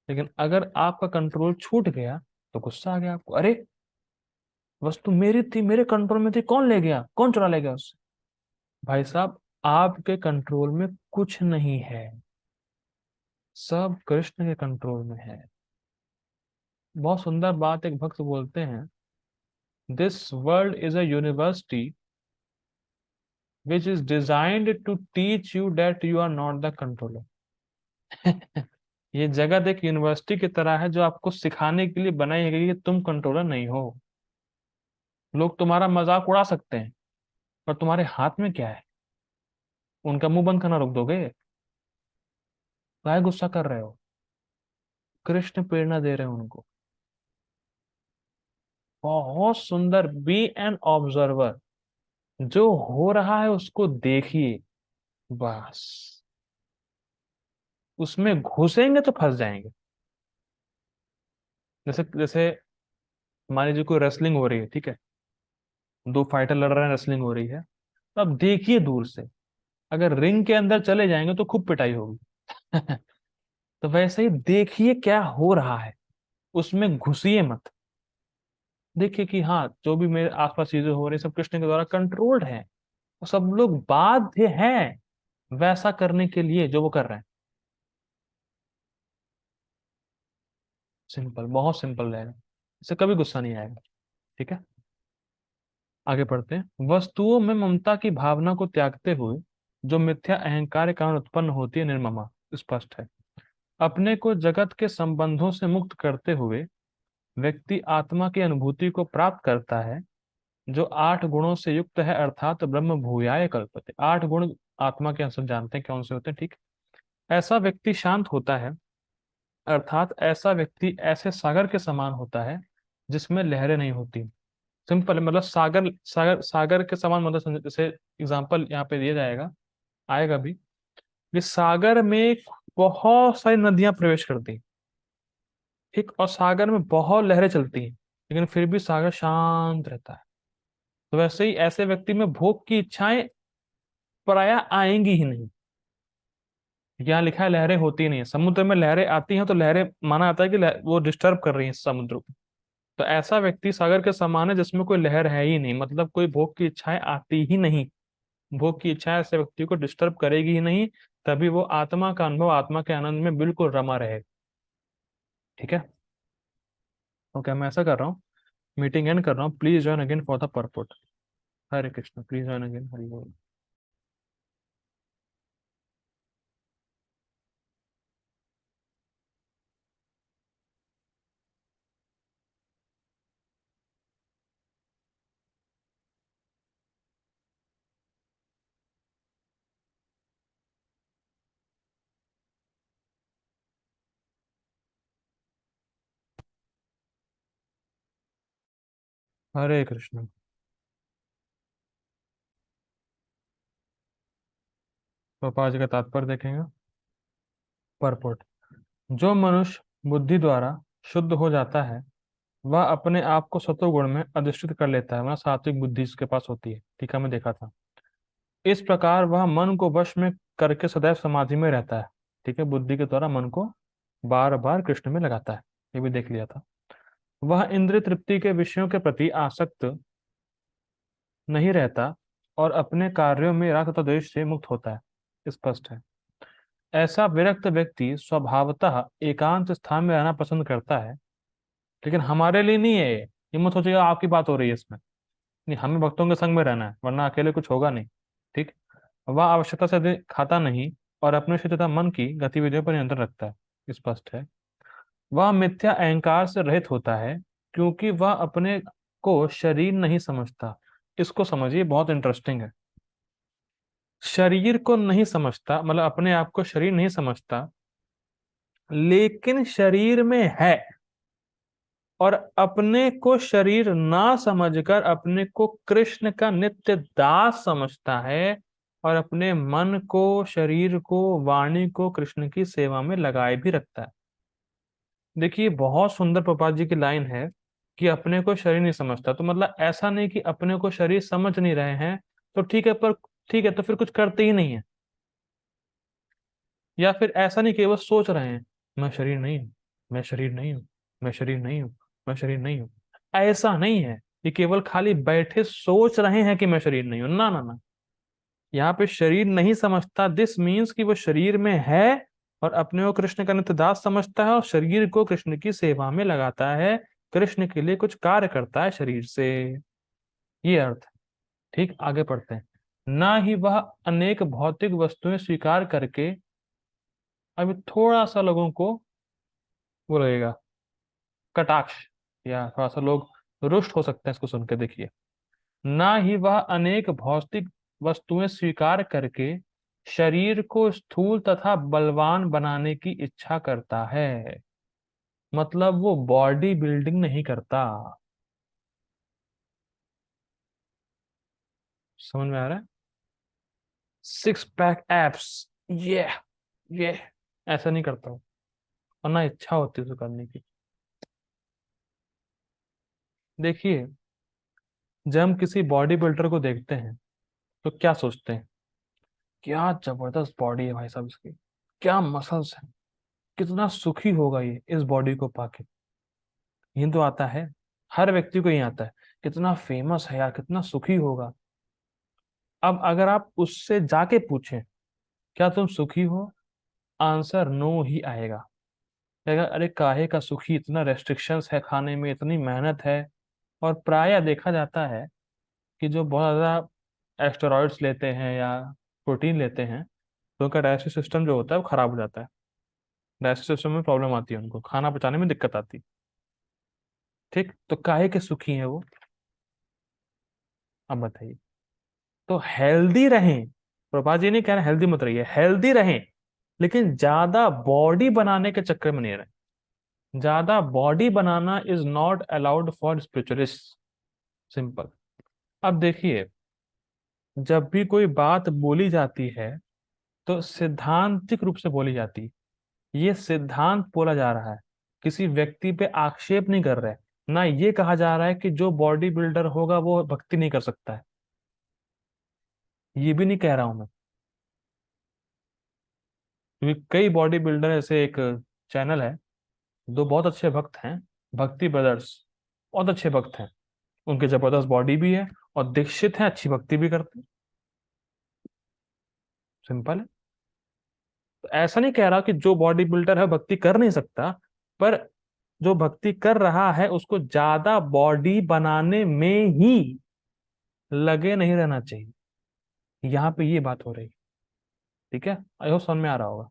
लेकिन अगर आपका कंट्रोल छूट गया तो गुस्सा आ गया आपको। अरे वस्तु मेरी थी, मेरे कंट्रोल में थी, कौन ले गया, कौन चुरा ले गया उससे। भाई साहब, आपके कंट्रोल में कुछ नहीं है, सब कृष्ण के कंट्रोल में है। बहुत सुंदर बात एक भक्त बोलते हैं, this world is a university which is designed to teach you that you are not the controller. ये जगत एक यूनिवर्सिटी की तरह है जो आपको सिखाने के लिए बनाई गई है कि तुम कंट्रोलर नहीं हो। लोग तुम्हारा मजाक उड़ा सकते हैं, पर तुम्हारे हाथ में क्या है, उनका मुंह बंद करना रोक दोगे। काहे गुस्सा कर रहे हो, कृष्ण प्रेरणा दे रहे हैं उनको। बहुत सुंदर, बी एन ऑब्जर्वर, जो हो रहा है उसको देखिए, बस। उसमें घुसेंगे तो फंस जाएंगे। जैसे जैसे मान लीजिए कोई रेसलिंग हो रही है, ठीक है, दो फाइटर लड़ रहे हैं, रेसलिंग हो रही है, तो अब देखिए दूर से, अगर रिंग के अंदर चले जाएंगे तो खूब पिटाई होगी। तो वैसे ही देखिए क्या हो रहा है, उसमें घुसिए मत। देखिए कि हाँ जो भी मेरे आसपास चीजें हो रही सब कृष्ण के द्वारा कंट्रोल्ड है, और सब लोग बाध्य हैं वैसा करने के लिए जो वो कर रहे हैं। सिंपल, बहुत सिंपल रहेगा, इससे कभी गुस्सा नहीं आएगा। ठीक है, आगे पढ़ते हैं। वस्तुओं में ममता की भावना को त्यागते हुए जो मिथ्या अहंकार के कारण उत्पन्न होती है निर्ममा, स्पष्ट है। अपने को जगत के संबंधों से मुक्त करते हुए व्यक्ति आत्मा की अनुभूति को प्राप्त करता है, जो 8 गुणों से युक्त है, अर्थात ब्रह्म भूयाय कल्पते। 8 गुण आत्मा के, हम सब जानते हैं कौन से होते हैं, ठीक। ऐसा व्यक्ति शांत होता है, अर्थात ऐसा व्यक्ति ऐसे सागर के समान होता है जिसमें लहरें नहीं होती। सिंपल है, मतलब सागर, सागर के समान, मतलब जैसे एग्जांपल यहाँ पे दिया जाएगा, आएगा भी, कि सागर में बहुत सारी नदियां प्रवेश करती हैं, ठीक, और सागर में बहुत लहरें चलती हैं, लेकिन फिर भी सागर शांत रहता है। तो वैसे ही ऐसे व्यक्ति में भोग की इच्छाएं प्रायः आएंगी ही नहीं। यहाँ लिखा है लहरें होती नहीं है, समुद्र में लहरें आती हैं तो लहरें माना जाता है कि वो डिस्टर्ब कर रही हैं समुद्र को। तो ऐसा व्यक्ति सागर के समान है जिसमें कोई लहर है ही नहीं, मतलब कोई भोग की इच्छाएं आती ही नहीं। भोग की इच्छाएं ऐसे व्यक्ति को डिस्टर्ब करेगी ही नहीं, तभी वो आत्मा का अनुभव, आत्मा के आनंद में बिल्कुल रमा रहे। ठीक है, ओके, मैं ऐसा कर रहा हूँ, मीटिंग एंड कर रहा हूँ, please join again for the purport. Hare Krishna, please join again, Hari बोल। हरे कृष्ण। पापा जी का तात्पर्य देखेंगे। परपोर्ट। जो मनुष्य बुद्धि द्वारा शुद्ध हो जाता है, वह अपने आप को सत्वगुण में अधिष्ठित कर लेता है, वह सात्विक बुद्धि इसके पास होती है, ठीक है, मैं देखा था। इस प्रकार वह मन को वश में करके सदैव समाधि में रहता है। ठीक है, बुद्धि के द्वारा मन को बार बार कृष्ण में लगाता है, ये भी देख लिया था। वह इंद्रिय तृप्ति के विषयों के प्रति आसक्त नहीं रहता और अपने कार्यों में राग तथा द्वेष से मुक्त होता है, स्पष्ट है। ऐसा विरक्त व्यक्ति स्वभावतः एकांत स्थान में रहना पसंद करता है, लेकिन हमारे लिए नहीं है ये मत सोचिएगा आपकी बात हो रही है इसमें। नहीं, हमें भक्तों के संग में रहना है, वरना अकेले कुछ होगा नहीं। ठीक, वह आवश्यकता से अधिक खाता नहीं और अपने शरीर तथा मन की गतिविधियों पर नियंत्रण रखता है, स्पष्ट है। वह मिथ्या अहंकार से रहित होता है, क्योंकि वह अपने को शरीर नहीं समझता। इसको समझिए, बहुत इंटरेस्टिंग है। शरीर को नहीं समझता, मतलब अपने आप को शरीर नहीं समझता, लेकिन शरीर में है, और अपने को शरीर ना समझकर अपने को कृष्ण का नित्य दास समझता है, और अपने मन को, शरीर को, वाणी को कृष्ण की सेवा में लगाए भी रखता है। देखिए, बहुत सुंदर प्रपात जी की लाइन है कि अपने को शरीर नहीं समझता, तो मतलब ऐसा नहीं कि अपने को शरीर समझ नहीं रहे हैं तो ठीक है, पर ठीक है तो फिर कुछ करते ही नहीं है। या फिर ऐसा नहीं कि वो सोच रहे हैं मैं शरीर नहीं हूं, मैं शरीर नहीं हूं, मैं शरीर नहीं हूं, मैं शरीर नहीं हूं। ऐसा नहीं है, ये केवल खाली बैठे सोच रहे हैं कि मैं शरीर नहीं हूं, ना ना ना। यहाँ पे शरीर नहीं समझता, दिस मीन्स कि वो शरीर में है और अपने को कृष्ण का नित्य दास समझता है और शरीर को कृष्ण की सेवा में लगाता है, कृष्ण के लिए कुछ कार्य करता है शरीर से। ये अर्थ है। ठीक, आगे पढ़ते हैं। ना ही वह अनेक भौतिक वस्तुएं स्वीकार करके, अभी थोड़ा सा लोगों को वो लगेगा कटाक्ष, या थोड़ा सा लोग रुष्ट हो सकते हैं इसको सुन के, देखिए। ना ही वह अनेक भौतिक वस्तुएं स्वीकार करके शरीर को स्थूल तथा बलवान बनाने की इच्छा करता है, मतलब वो बॉडी बिल्डिंग नहीं करता। समझ में आ रहा है? 6 पैक एप्स, ये ये ऐसा नहीं करता हूँ, और ना इच्छा होती है उसे करने की। देखिए, जब हम किसी बॉडी बिल्डर को देखते हैं तो क्या सोचते हैं, क्या जबरदस्त बॉडी है भाई साहब इसकी, क्या मसल्स है, कितना सुखी होगा ये इस बॉडी को पाके। ये तो आता है, हर व्यक्ति को ये आता है, कितना फेमस है यार, कितना सुखी होगा। अब अगर आप उससे जाके पूछें क्या तुम सुखी हो, आंसर नो ही आएगा। कहेगा अरे काहे का सुखी, इतना रेस्ट्रिक्शंस है खाने में, इतनी मेहनत है। और प्रायः देखा जाता है कि जो बहुत ज़्यादा एस्टेरॉइड्स लेते हैं या प्रोटीन लेते हैं, तो उनका डाइजेस्टिव सिस्टम जो होता है वो खराब हो जाता है। डाइजेस्टिव सिस्टम में प्रॉब्लम आती है, उनको खाना पचाने में दिक्कत आती है। ठीक, तो काहे के सुखी है वो? अब बताइए। तो हेल्दी रहें, प्रभा जी नहीं कह रहे हेल्दी मत रहिए, हेल्दी रहें, लेकिन ज्यादा बॉडी बनाने के चक्कर में नहीं रहें। ज्यादा body banana is not allowed for spiritualist. Simple. अब देखिए, जब भी कोई बात बोली जाती है तो सिद्धांतिक रूप से बोली जाती है। ये सिद्धांत बोला जा रहा है, किसी व्यक्ति पे आक्षेप नहीं कर रहे। ना ये कहा जा रहा है कि जो बॉडी बिल्डर होगा वो भक्ति नहीं कर सकता है, ये भी नहीं कह रहा हूं मैं। क्योंकि कई बॉडी बिल्डर, ऐसे एक चैनल है, दो बहुत अच्छे भक्त हैं, भक्ति ब्रदर्स, बहुत अच्छे भक्त हैं। उनकी जबरदस्त बॉडी भी है और दीक्षित हैं, अच्छी भक्ति भी करते हैं। सिंपल है। तो ऐसा नहीं कह रहा कि जो बॉडी बिल्डर है भक्ति कर नहीं सकता, पर जो भक्ति कर रहा है उसको ज्यादा बॉडी बनाने में ही लगे नहीं रहना चाहिए। यहाँ पे ये बात हो रही है। ठीक है, आई होप समझ में आ रहा होगा।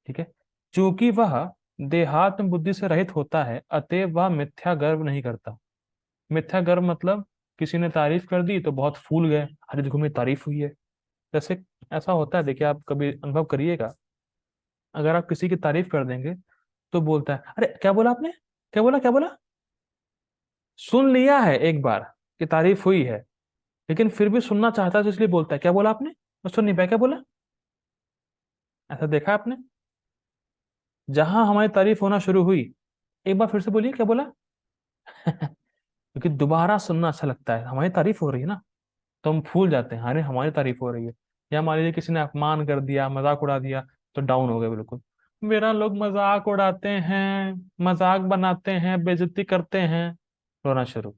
ठीक है। चूंकि वह देहात्म बुद्धि से रहित होता है, अतएव वह मिथ्या गर्व नहीं करता। मिथ्या गर्व मतलब किसी ने तारीफ कर दी तो बहुत फूल गए, अरे देखो मेरी तारीफ हुई है। जैसे ऐसा होता है, देखिए आप कभी अनुभव करिएगा, अगर आप किसी की तारीफ कर देंगे तो बोलता है अरे क्या बोला आपने, क्या बोला क्या बोला। सुन लिया है एक बार कि तारीफ हुई है, लेकिन फिर भी सुनना चाहता है, तो इसलिए बोलता है क्या बोला आपने, मैं सुन नहीं पाया, क्या बोला। ऐसा देखा आपने? जहां हमारी तारीफ होना शुरू हुई, एक बार फिर से बोलिए क्या बोला। क्योंकि दोबारा सुनना अच्छा लगता है, हमारी तारीफ हो रही है ना, तो हम फूल जाते हैं, अरे हमारी तारीफ हो रही है। या मान लीजिए किसी ने अपमान कर दिया, मजाक उड़ा दिया, तो डाउन हो गए बिल्कुल। मेरा लोग मजाक उड़ाते हैं, मजाक बनाते हैं, बेइज्जती करते हैं, रोना शुरू।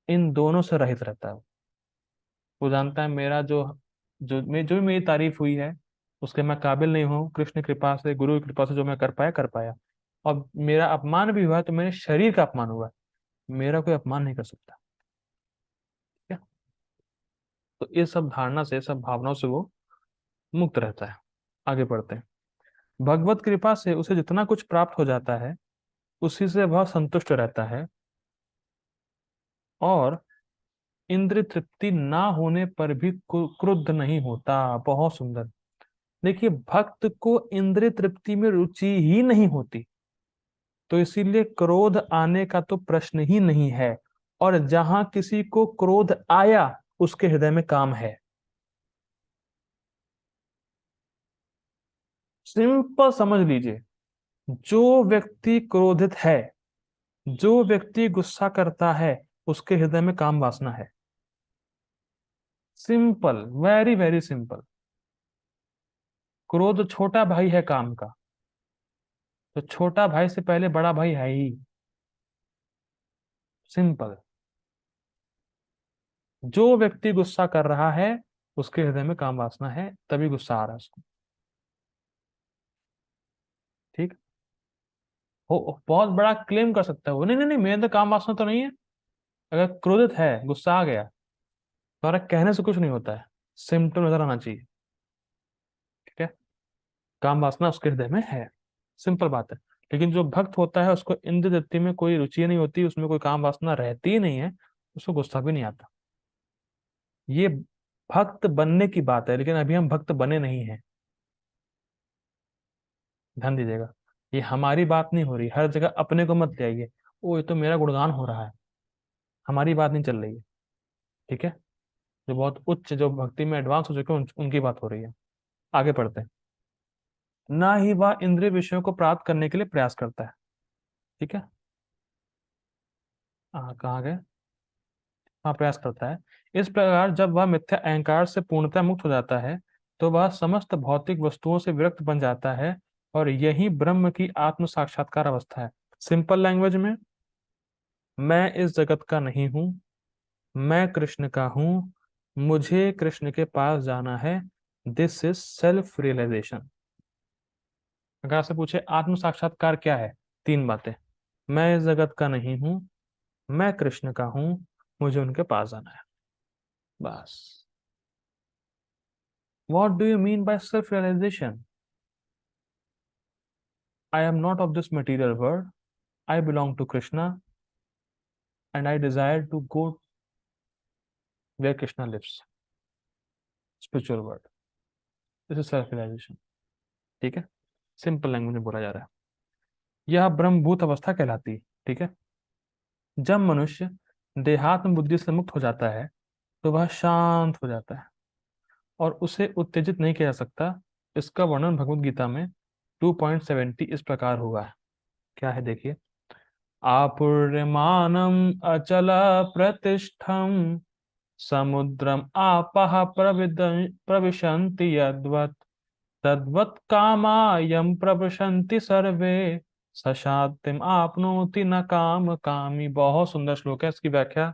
इन दोनों से रहित रहता है वो जानता है मेरा जो भी मेरी तारीफ हुई है उसके मैं काबिल नहीं हूँ, कृष्ण कृपा से, गुरु की कृपा से जो मैं कर पाया। और मेरा अपमान भी हुआ है तो मेरे शरीर का अपमान हुआ है, मेरा कोई अपमान नहीं कर सकता। ठीक है। तो इस सब धारणा से, सब भावनाओं से वो मुक्त रहता है। आगे बढ़ते हैं। भगवत कृपा से उसे जितना कुछ प्राप्त हो जाता है उसी से वह संतुष्ट रहता है, और इंद्रिय तृप्ति ना होने पर भी क्रुद्ध नहीं होता। बहुत सुंदर। देखिए, भक्त को इंद्रिय तृप्ति में रुचि ही नहीं होती, तो इसीलिए क्रोध आने का तो प्रश्न ही नहीं है। और जहां किसी को क्रोध आया उसके हृदय में काम है। सिंपल समझ लीजिए, जो व्यक्ति क्रोधित है, जो व्यक्ति गुस्सा करता है, उसके हृदय में काम वासना है। Simple, very very simple. क्रोध छोटा भाई है काम का, तो छोटा भाई से पहले बड़ा भाई है ही। सिंपल। जो व्यक्ति गुस्सा कर रहा है उसके हृदय में काम वासना है, तभी गुस्सा आ रहा है उसको। ठीक। हो बहुत बड़ा क्लेम कर सकता है वो, नहीं नहीं नहीं मेरे अंदर काम वासना तो नहीं है। अगर क्रोधित है, गुस्सा आ गया, तुम्हारा कहने से कुछ नहीं होता है, सिम्टम नजर आना चाहिए। ठीक है। काम वासना उसके हृदय में है, सिंपल बात है। लेकिन जो भक्त होता है उसको इंद्रिय तृप्ति में कोई रुचि नहीं होती, उसमें कोई काम वासना रहती ही नहीं है, उसको गुस्सा भी नहीं आता। ये भक्त बनने की बात है, लेकिन अभी हम भक्त बने नहीं हैं। ध्यान दीजिएगा, ये हमारी बात नहीं हो रही, हर जगह अपने को मत ले आइए, ओ ये तो मेरा गुणगान हो रहा है, हमारी बात नहीं चल रही है। ठीक है। जो बहुत उच्च, जो भक्ति में एडवांस हो चुके हैं उनकी बात हो रही है। आगे पढ़ते हैं। ना ही वह इंद्रिय विषयों को प्राप्त करने के लिए प्रयास करता है। ठीक है। कहाँ गए? हाँ, प्रयास करता है। इस प्रकार जब वह मिथ्या अहंकार से पूर्णतः मुक्त हो जाता है तो वह समस्त भौतिक वस्तुओं से विरक्त बन जाता है, और यही ब्रह्म की आत्म साक्षात्कार अवस्था है। सिंपल लैंग्वेज में, मैं इस जगत का नहीं हूं, मैं कृष्ण का हूं, मुझे कृष्ण के पास जाना है। This is self realisation. अगर आपसे पूछे आत्म साक्षात्कार क्या है, तीन बातें: मैं इस जगत का नहीं हूं, मैं कृष्ण का हूं, मुझे उनके पास जाना है, बस। What do you mean by self realisation? I am not of this material world, I belong to Krishna, and I desire to go where Krishna lives, spiritual world. This is self realisation. ठीक है, सिंपल लैंग्वेज में बोला जा रहा है। यह ब्रह्मभूत अवस्था कहलाती है। ठीक है, जब मनुष्य देहात्म बुद्धि से मुक्त हो जाता है तो वह शांत हो जाता है और उसे उत्तेजित नहीं किया जा सकता। इसका वर्णन भगवत गीता में 2.70 इस प्रकार हुआ है। क्या है, देखिए: आपूर्यमानम अचल प्रतिष्ठम समुद्रम आपः प्रविशन्ति यद्वत् तद्वत् कामायम प्रविशन्ति सर्वे सशातिम आपनोति न काम कामी। बहुत सुंदर श्लोक है, इसकी व्याख्या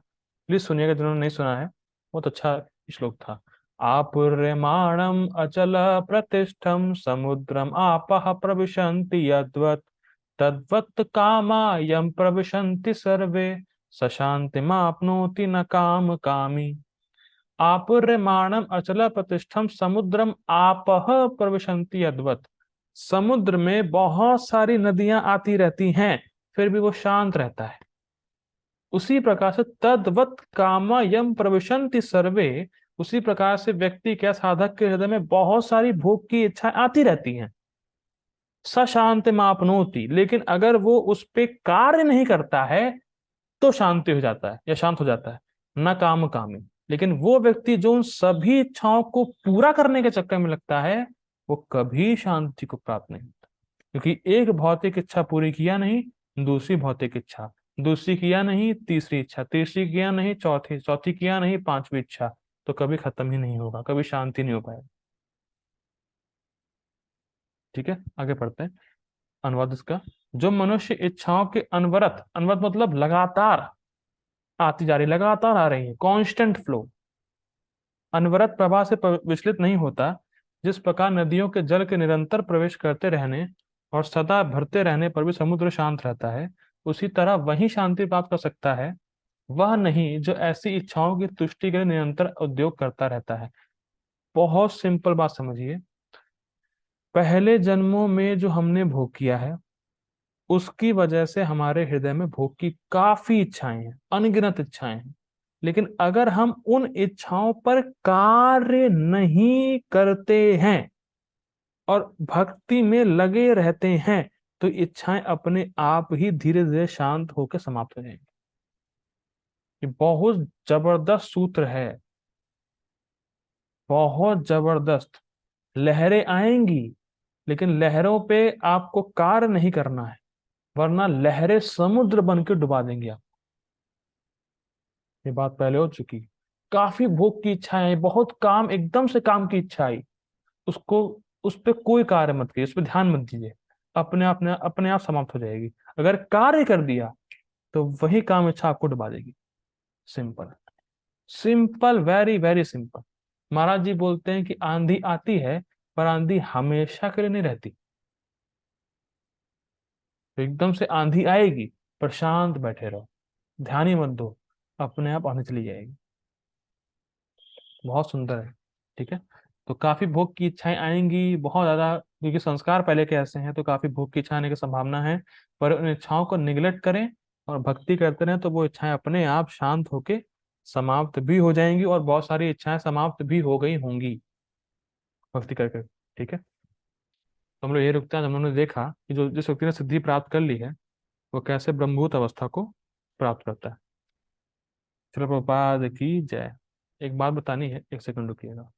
प्लीज सुनिएगा जिन्होंने नहीं सुना है। बहुत अच्छा श्लोक था। आपूर्यमाणम अचल प्रतिष्ठम समुद्रम आपः प्रविशन्ति यद्वत् तद्वत् कामायम प्रविशन्ति सर्वे सशांतिमाप्नोति न काम कामी। आपूर्यमाणम अचल प्रतिष्ठम समुद्रम आपह प्रविशन्ति यद्वत्। समुद्र में बहुत सारी नदियां आती रहती हैं, फिर भी वो शांत रहता है। उसी प्रकार से तद्वत् कामयम प्रविशन्ति सर्वे, उसी प्रकार से व्यक्ति क्या, साधक के हृदय में बहुत सारी भोग की इच्छाएं आती रहती हैं। स शांति मापनोति, लेकिन अगर वो उस पे कार्य नहीं करता है तो शांति हो जाता है या शांत हो जाता है। न काम कामी, लेकिन वो व्यक्ति जो उन सभी इच्छाओं को पूरा करने के चक्कर में लगता है वो कभी शांति को प्राप्त नहीं होता। क्योंकि एक भौतिक इच्छा पूरी किया नहीं, दूसरी भौतिक इच्छा, दूसरी किया नहीं, तीसरी इच्छा, तीसरी किया नहीं, चौथी, चौथी किया नहीं, पांचवी इच्छा, तो कभी खत्म ही नहीं होगा, कभी शांति नहीं हो पाएगा। ठीक है, आगे पढ़ते हैं अनुवाद इसका। जो मनुष्य इच्छाओं के अनवरत, अनवरत मतलब लगातार आती जा रही, लगातार आ रही है, कांस्टेंट फ्लो, अनवरत प्रवाह से विचलित नहीं होता, जिस प्रकार नदियों के जल के निरंतर प्रवेश करते रहने और सदा भरते रहने पर भी समुद्र शांत रहता है, उसी तरह वही शांति प्राप्त कर सकता है वह नहीं जो ऐसी इच्छाओं की तुष्टि के लिए निरंतर उद्योग करता रहता है। बहुत सिंपल बात समझिए, पहले जन्मों में जो हमने भोग किया है उसकी वजह से हमारे हृदय में भोग की काफी इच्छाएं हैं, अनगिनत इच्छाएं हैं। लेकिन अगर हम उन इच्छाओं पर कार्य नहीं करते हैं और भक्ति में लगे रहते हैं तो इच्छाएं अपने आप ही धीरे धीरे शांत होकर समाप्त हो जाएंगी। ये बहुत जबरदस्त सूत्र है, बहुत जबरदस्त। लहरें आएंगी लेकिन लहरों पे आपको कार्य नहीं करना है, वरना लहरें समुद्र बन के डुबा देंगी आप। ये बात पहले हो चुकी। काफी भोग की इच्छा आई, बहुत काम, एकदम से काम की इच्छा आई, उसको, उस पर कोई कार्य मत कीजिए, उस पर ध्यान मत दीजिए, अपने आप समाप्त हो जाएगी। अगर कार्य कर दिया तो वही काम इच्छा आपको डुबा देगी। Simple, simple, very very simple. Maharaj ji बोलते हैं कि आंधी आती है पर आंधी हमेशा के लिए नहीं रहती। तो एकदम से आंधी आएगी पर शांत बैठे रहो, ध्यान ही मत दो, अपने आप आने चली जाएगी। बहुत सुंदर है। ठीक है, तो काफी भोग की इच्छाएं आएंगी बहुत ज्यादा, क्योंकि संस्कार पहले के ऐसे हैं, तो काफी भोग की इच्छा आने की संभावना है। पर उन इच्छाओं को निगलेक्ट करें और भक्ति करते रहें तो वो इच्छाएं अपने आप शांत होके समाप्त भी हो जाएंगी, और बहुत सारी इच्छाएं समाप्त भी हो गई होंगी भक्ति करके। ठीक है, तो हम लोग ये रुकते हैं। हम लोगों ने देखा कि जो जिस व्यक्ति ने सिद्धि प्राप्त कर ली है वो कैसे ब्रह्मभूत अवस्था को प्राप्त करता है। चलो, प्रभुपाद की जय। एक बात बतानी है, एक सेकंड रुकिएगा।